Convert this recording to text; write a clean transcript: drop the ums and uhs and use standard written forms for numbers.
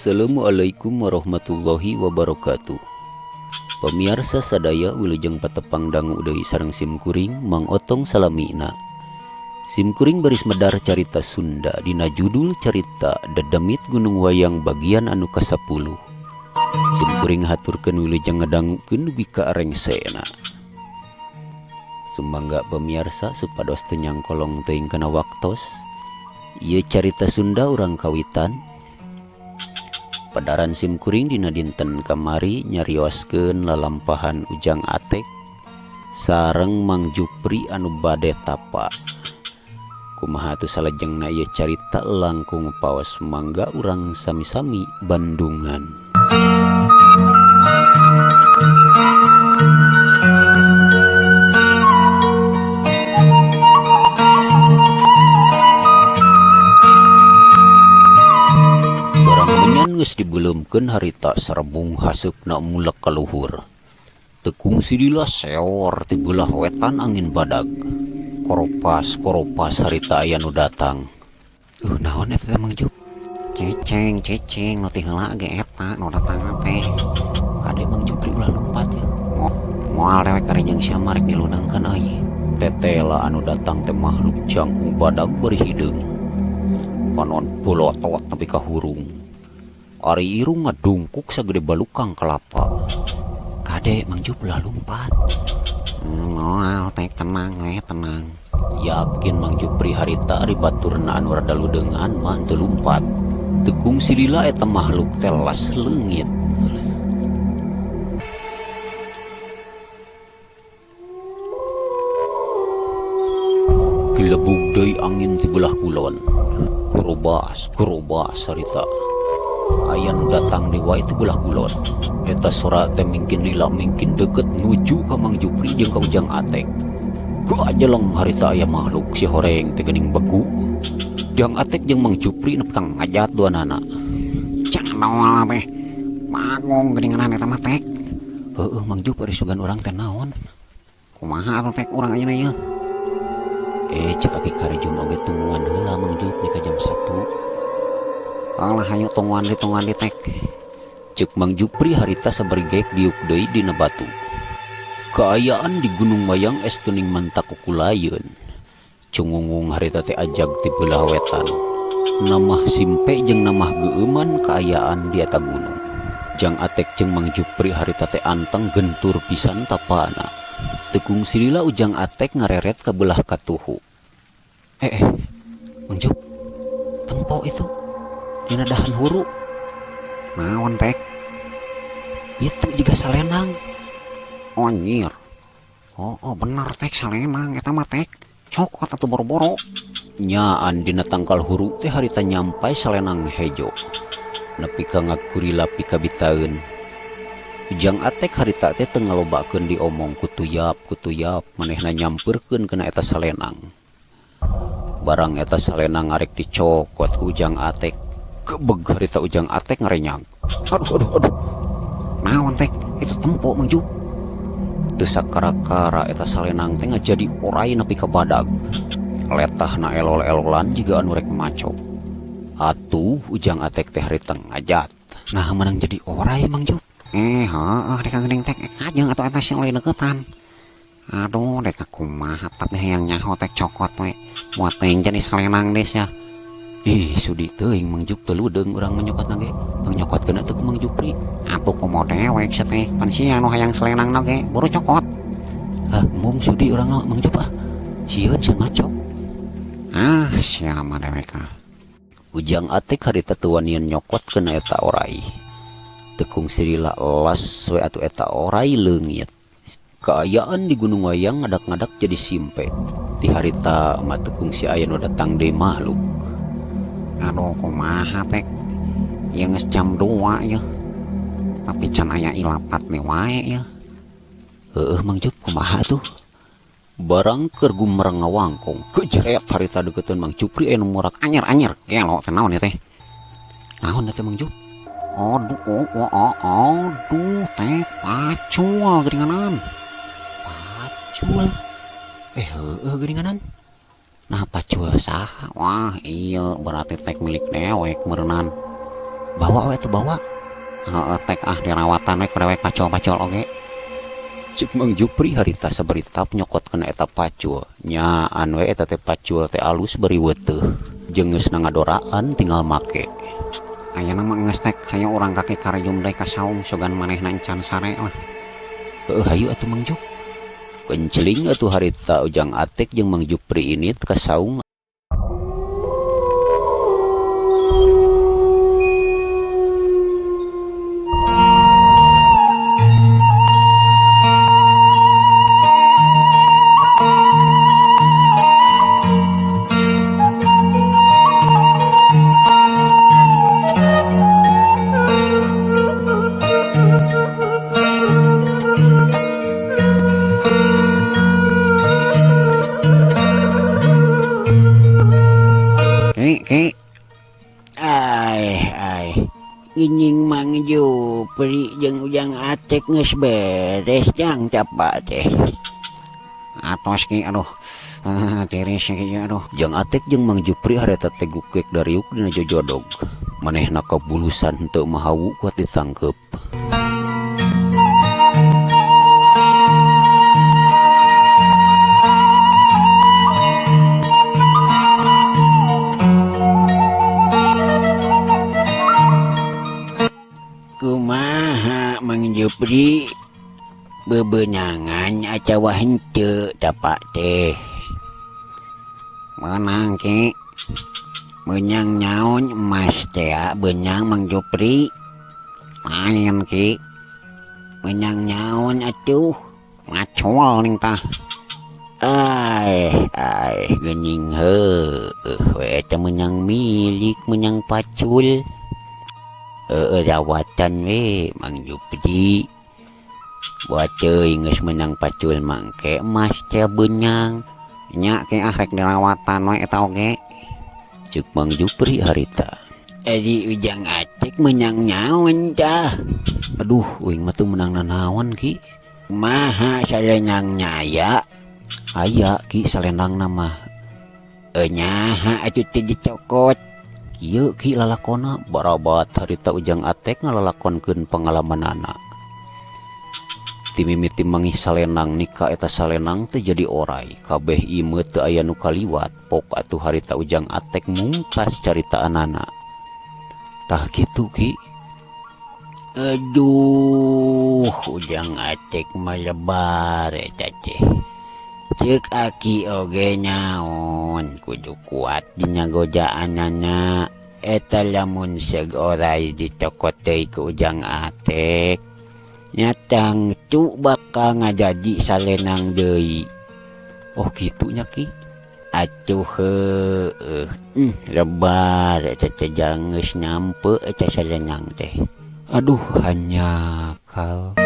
Assalamualaikum warahmatullahi wabarakatuh. Pemirsa sadaya wilujeng patepang dangu deui sareng simkuring Mang Otong salamina. Simkuring baris medar carita Sunda dina judul carita Dedemit Gunung Wayang bagian anu ka-10. Simkuring haturkeun wilujeng ngadangukeun dugi ka arengsena. Sumangga pemirsa supados teu nyangkolong teuing kana waktos. Ieu carita Sunda urang kawitan. Padaran simkuring dina dinten kamari nyarioskeun lalampahan Ujang Atek sareng Mang Jupri anu bade tapa. Kumaha atuh salajengna ieu carita langkung paos mangga urang sami-sami bandungan. Geus dibelumkeun harita serebung haseupna mulek ka luhur. Tekung sidila seor ti beulah wetan angin badag. Koropas harita aya nu datang. Naon eta Mang Jup? Ceceng nu ti heula ge eta nu datang teh. Kade Mang Jupri ulah lompat ya. Moal dewek karenyang sia marek diluneungkeun euy. Tetela anu datang teh makhluk jangkung badag beri hideung. Panon bolotot nepi ka hurung. Ari irung ngadungkuk sagede balukang kelapa. Kade Mang Jup ulah lompat. Moal teh tenang we tenang. Yakin Mang Jupri harita ari baturna anu rada ludeungan mah teu lumpat. Tekung silila eta makhluk teh las leungit. Kilebug deui angin ti belah kulon. Kurubas harita. Aya nu datang di wae ti belah kulon. Eta sora teh mungkin lila mungkin deket nuju ka Mang Jupri jeung ka Ujang Atek. Ku ajeleng harita aya makhluk si horeng teh geuning beku. Ujang Atek jeung Mang Jupri nepi ka ngajat duanana. Can naon teh? Mangong geuningan eta mah tek. Heueuh Mang Jup ari sugan urang teh naon? Kumaha atuh tek urang ayeuna ieu? Cek aki karejum oge tungguan heula Mang Jup nika jam 1. Alah hayu tungguan di tek. Cek Mang Jupri harita sabari geek diuk deui dina batu. Kaayaan di Gunung Wayang es teuning mantak kukulayeun. Cungungung harita teh ajag ti beulah wetan. Namah simpe jeung namah geueuman kaayaan di eta gunung. Ujang Atek jeung Mang Jupri harita teh anteng gentur pisan tapana. Tekung silila Ujang Atek ngareret ka beulah katuhu. Mang Jup. Tempo itu dina dahan huru. Naon tek? Itu juga salenang. Anjir. Oh bener tek salenang eta mah tek. Cokot atuh boro-boro. Nyaan dina tangkal huru teh harita nyampai salenang hejo. Nepi ka ngakurila pika bitaeun. Ujang Atek harita teh teu ngalobakeun diomong kutuyap manehna nyampeurkeun kana eta salenang. Barang eta salenang arek dicokot ku Ujang Atek. Kebeg harita Ujang Atek ngarenyang. Aduh. Naon tek? Itu tempo Mang Jup. Teu sakara-kara eta salenang teh ngajadi orai nepi ka badag. Letahna elol-elolan jiga anu rek macok. Atuh Ujang Atek teh harita ngajat. Nah menang jadi orai Mang Jup. Dek geuning tek kajeng atuh eta sing lain deukeutan. Aduh dek kumaha tapi hayang nyaho tek cokot we. Moal teh jadi salenang des ya. Sudi teuing Mang Jup teu ludeung urang menyokotna ge. Pangnyokotkeun atuh ku Mang Jupri. Atuh kumaha dewek sia teh. Pan sia nu hayang salenangna ge buru cokot. Mung sudi urang Mang Jup sieun sieun macok. Sia mah dewek Ujang Atek harita teu wanian nyokotkeun eta orai. Tekung silila las we atuh eta orai leungit. Kaayaan di Gunung Wayang ngadak-ngadak jadi simpe. Ti harita mah tekung si aya nu datang deui makhluk. Aduh kumaha tek? Ieu geus jam 2 ya. Tapi can aya ilapat nih wae ya. Mang Jup kumaha tuh? Barang keur gumerang ngawangkong kejeret harita deukeuteun Mang Jupri anu murak anyar gelo teh naon teh? Naon teh Mang Jup? Aduh tek pacul geuninganan. Pacul? Geuninganan. Nah pacul saha? Wah iya berarti tek milik dewek meureunan. Bawa we tuh bawa. Tek dirawatan we kurewek pacol-pacol oge. Cek Mang Jupri harita saberitap nyokot kena eta pacul. Nyaan we eta teh pacul teh alus beri weuteuh. Jeung geus ngadoraan tinggal make. Ayeuna mah geus tek hayu urang kaki karejum deui ka saung sogan manehna encan sare lah. Hayu atuh Mang Jup. Kenceling atuh harita Ujang Atek jeung Mang Jupri ini ka saung. Ki Gining Mang Jupri jeung Ujang Atek geus beres jang capak teh. atos ki aduh tiris ki aduh. Jang Atek jeung Mang Jupri harita teh gukek dariuk dina jojodog. Manehna kabulusan henteu mahawu kuat ditangkep. Kumaha Mang Jupri bebenangan acawa henteu capak teh. Menang ki Benyang nyaon emas teh benyang Mang Jupri. lain ki Benyang nyaon atuh. macul ning tah. Ai geuning we eta menyang milik menyang pacul. Rawatan we Mang Jupri. Buat teuing geus menang pacul mangke emas teh benyang. Nya ki rek dirawatan we eta oge. Cek Mang Jupri harita. Edi Ujang Atek menyang nyaon tah. Aduh, uing mah teu menang nanaon ki. Maha salenang nyaya. Aya ki salendangna mah. Nyaha atuh teh dicokot. Ieu ki lalakonna barabat harita Ujang Atek ngalalakonkeun pengalamanana. Ti mimiti mangih salenang nika eta salenang teh jadi oray. Kabeh ieu teu aya nu kaliwat. Pok atuh harita Ujang Atek mungkas caritaanana. Tah kitu ki. Aduh, Ujang Atek malebar eta teh. Ceuk aki oge nyaon kudu kuat dina gojaanana. Eta lamun seug oray dicokot deui ku Ujang Atek, nyatang tu bakal ngajadi salenang deui. Oh kitu nya ki. Atuh lebar eta teh geus nyampe eta salenang teh. Aduh hanya kal.